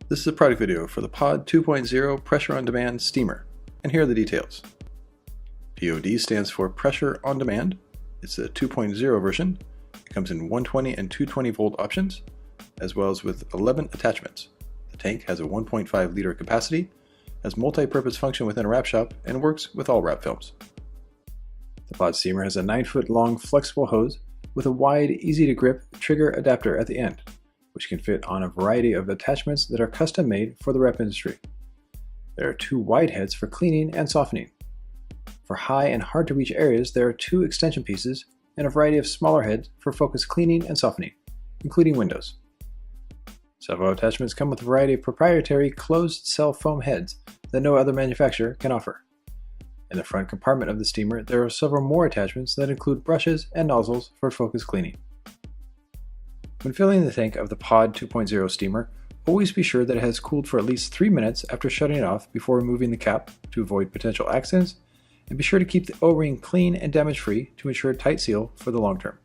This is a product video for the Pate 2.0 Pressure on Demand Steamer, and here are the details. POD stands for Pressure on Demand. It's a 2.0 version. It comes in 120 and 220 volt options, as well as with 11 attachments. The tank has a 1.5 liter capacity, has multi-purpose function within a wrap shop, and works with all wrap films. The Pate steamer has a 9-foot long flexible hose with a wide, easy to grip trigger adapter at the end, which can fit on a variety of attachments that are custom made for the wrap industry. There are 2 wide heads for cleaning and softening. For high and hard to reach areas, there are 2 extension pieces and a variety of smaller heads for focused cleaning and softening, including windows. Several attachments come with a variety of proprietary closed cell foam heads that no other manufacturer can offer. In the front compartment of the steamer, there are several more attachments that include brushes and nozzles for focused cleaning. When filling the tank of the Pate 2.0 steamer, always be sure that it has cooled for at least 3 minutes after shutting it off before removing the cap to avoid potential accidents, and be sure to keep the O-ring clean and damage-free to ensure a tight seal for the long term.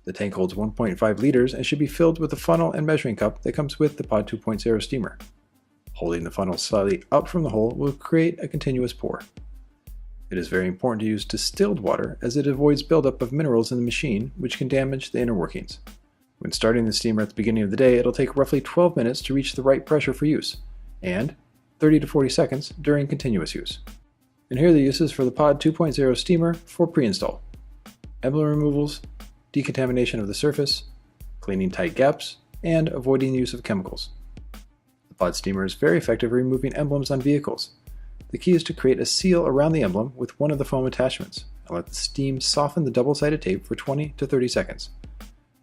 The tank holds 1.5 liters and should be filled with the funnel and measuring cup that comes with the Pate 2.0 steamer. Holding the funnel slightly out from the hole will create a continuous pour. It is very important to use distilled water as it avoids buildup of minerals in the machine, which can damage the inner workings. When starting the steamer at the beginning of the day, it'll take roughly 12 minutes to reach the right pressure for use, and 30 to 40 seconds during continuous use. And here are the uses for the Pate 2.0 steamer for pre-install: emblem removals, decontamination of the surface, cleaning tight gaps, and avoiding the use of chemicals. The Pate steamer is very effective at removing emblems on vehicles. The key is to create a seal around the emblem with one of the foam attachments, and let the steam soften the double-sided tape for 20 to 30 seconds.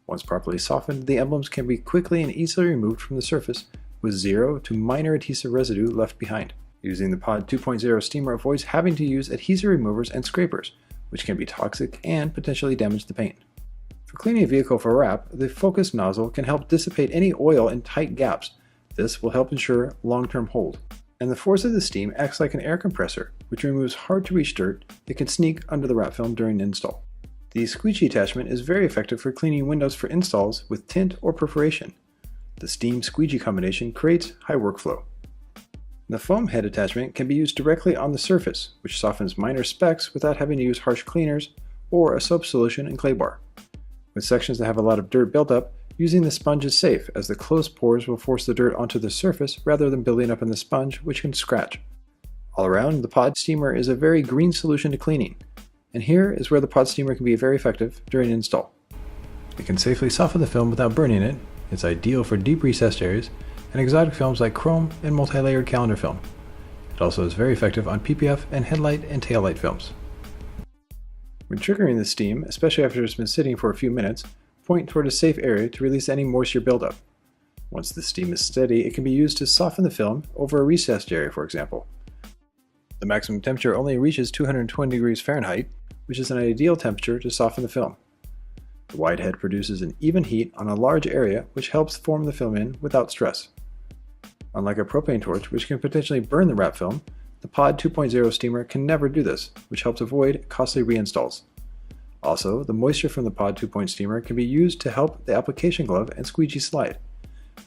Once properly softened, the emblems can be quickly and easily removed from the surface with 0 to minor adhesive residue left behind. Using the Pate 2.0 steamer avoids having to use adhesive removers and scrapers, which can be toxic and potentially damage the paint. For cleaning a vehicle for wrap, the focus nozzle can help dissipate any oil in tight gaps. This will help ensure long-term hold. And the force of the steam acts like an air compressor, which removes hard-to-reach dirt that can sneak under the wrap film during install. The squeegee attachment is very effective for cleaning windows for installs with tint or perforation. The steam squeegee combination creates high workflow. The foam head attachment can be used directly on the surface, which softens minor specks without having to use harsh cleaners or a soap solution and clay bar. With sections that have a lot of dirt built up, using the sponge is safe, as the closed pores will force the dirt onto the surface rather than building up in the sponge, which can scratch. All around, the Pate steamer is a very green solution to cleaning. And here is where the Pate steamer can be very effective during install. It can safely soften the film without burning it. It's ideal for deep recessed areas and exotic films like chrome and multi-layered calendar film. It also is very effective on PPF and headlight and taillight films. When triggering the steam, especially after it's been sitting for a few minutes, point toward a safe area to release any moisture buildup. Once the steam is steady, it can be used to soften the film over a recessed area, for example. The maximum temperature only reaches 220 degrees Fahrenheit, which is an ideal temperature to soften the film. The wide head produces an even heat on a large area, which helps form the film in without stress. Unlike a propane torch, which can potentially burn the wrap film, the Pate 2.0 steamer can never do this, which helps avoid costly reinstalls. Also, the moisture from the Pate 2.0 steamer can be used to help the application glove and squeegee slide.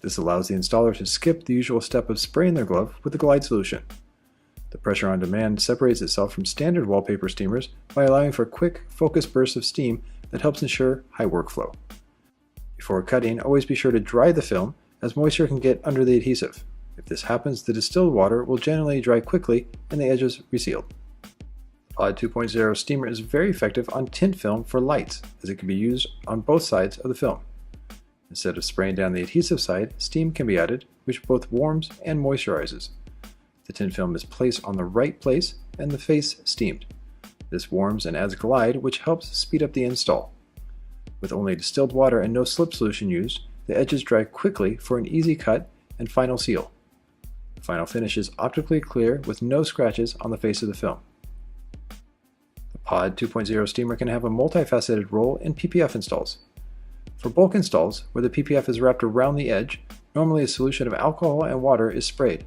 This allows the installer to skip the usual step of spraying their glove with the Glide solution. The Pressure on Demand separates itself from standard wallpaper steamers by allowing for quick, focused bursts of steam that helps ensure high workflow. Before cutting, always be sure to dry the film, as moisture can get under the adhesive. If this happens, the distilled water will generally dry quickly and the edges resealed. The Pate 2.0 steamer is very effective on tint film for lights, as it can be used on both sides of the film. Instead of spraying down the adhesive side, steam can be added, which both warms and moisturizes. The tint film is placed on the right place and the face steamed. This warms and adds glide, which helps speed up the install. With only distilled water and no slip solution used, the edges dry quickly for an easy cut and final seal. The final finish is optically clear with no scratches on the face of the film. The Pate 2.0 steamer can have a multifaceted role in PPF installs. For bulk installs, where the PPF is wrapped around the edge, normally a solution of alcohol and water is sprayed.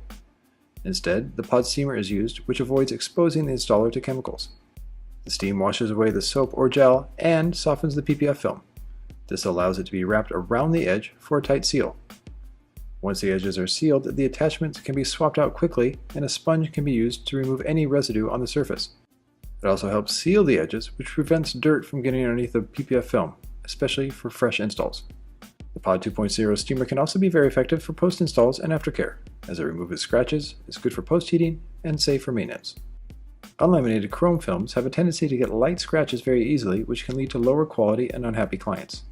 Instead, the Pate steamer is used, which avoids exposing the installer to chemicals. The steam washes away the soap or gel and softens the PPF film. This allows it to be wrapped around the edge for a tight seal. Once the edges are sealed, the attachments can be swapped out quickly and a sponge can be used to remove any residue on the surface. It also helps seal the edges, which prevents dirt from getting underneath the PPF film, especially for fresh installs. The Pod 2.0 steamer can also be very effective for post-installs and aftercare, as it removes scratches, is good for post-heating, and safe for maintenance. Unlaminated chrome films have a tendency to get light scratches very easily, which can lead to lower quality and unhappy clients.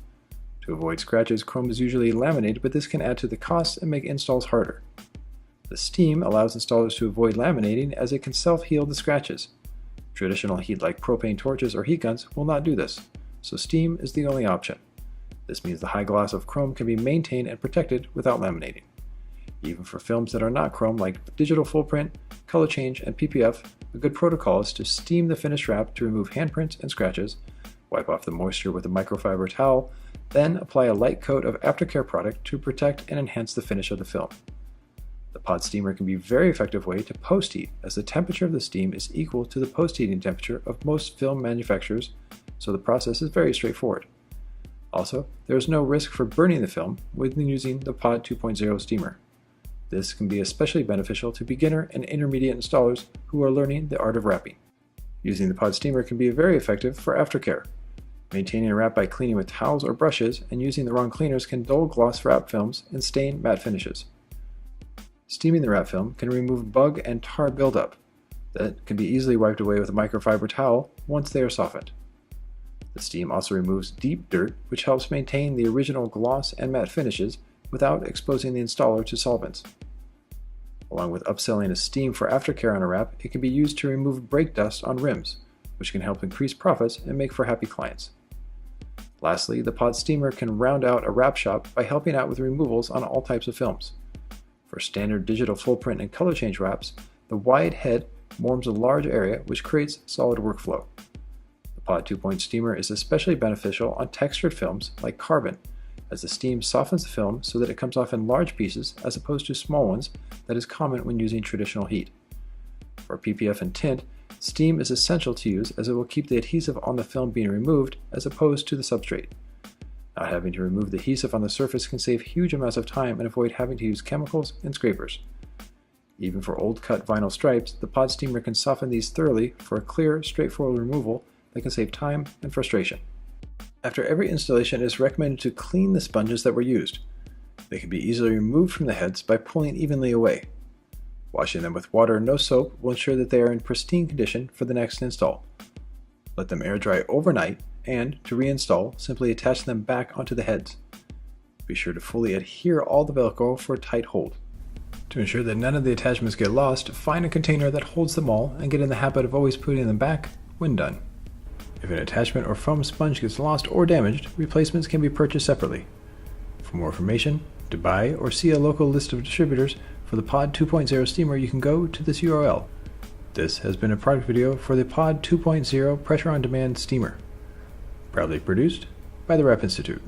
To avoid scratches, chrome is usually laminated, but this can add to the costs and make installs harder. The steam allows installers to avoid laminating as it can self-heal the scratches. Traditional heat like propane torches or heat guns will not do this, so steam is the only option. This means the high gloss of chrome can be maintained and protected without laminating. Even for films that are not chrome like digital full print, color change, and PPF, a good protocol is to steam the finished wrap to remove handprints and scratches, wipe off the moisture with a microfiber towel, then apply a light coat of aftercare product to protect and enhance the finish of the film. The pod steamer can be a very effective way to post-heat, as the temperature of the steam is equal to the post-heating temperature of most film manufacturers, so the process is very straightforward. Also, there is no risk for burning the film when using the Pod 2.0 steamer. This can be especially beneficial to beginner and intermediate installers who are learning the art of wrapping. Using the pod steamer can be very effective for aftercare. Maintaining a wrap by cleaning with towels or brushes and using the wrong cleaners can dull gloss wrap films and stain matte finishes. Steaming the wrap film can remove bug and tar buildup that can be easily wiped away with a microfiber towel once they are softened. The steam also removes deep dirt, which helps maintain the original gloss and matte finishes without exposing the installer to solvents. Along with upselling a steam for aftercare on a wrap, it can be used to remove brake dust on rims, which can help increase profits and make for happy clients. Lastly, the pod steamer can round out a wrap shop by helping out with removals on all types of films. For standard digital full print and color change wraps, the wide head warms a large area, which creates solid workflow. The Pod 2.0 steamer is especially beneficial on textured films like carbon, as the steam softens the film so that it comes off in large pieces as opposed to small ones that is common when using traditional heat. For PPF and tint, steam is essential to use as it will keep the adhesive on the film being removed as opposed to the substrate. Not having to remove the adhesive on the surface can save huge amounts of time and avoid having to use chemicals and scrapers. Even for old cut vinyl stripes, the pod steamer can soften these thoroughly for a clear, straightforward removal that can save time and frustration. After every installation, it is recommended to clean the sponges that were used. They can be easily removed from the heads by pulling evenly away. Washing them with water and no soap will ensure that they are in pristine condition for the next install. Let them air dry overnight, and to reinstall, simply attach them back onto the heads. Be sure to fully adhere all the Velcro for a tight hold. To ensure that none of the attachments get lost, find a container that holds them all and get in the habit of always putting them back when done. If an attachment or foam sponge gets lost or damaged, replacements can be purchased separately. For more information, to buy or see a local list of distributors for the Pod 2.0 steamer, you can go to this URL. This has been a product video for the Pod 2.0 Pressure on Demand steamer, proudly produced by the Wrap Institute.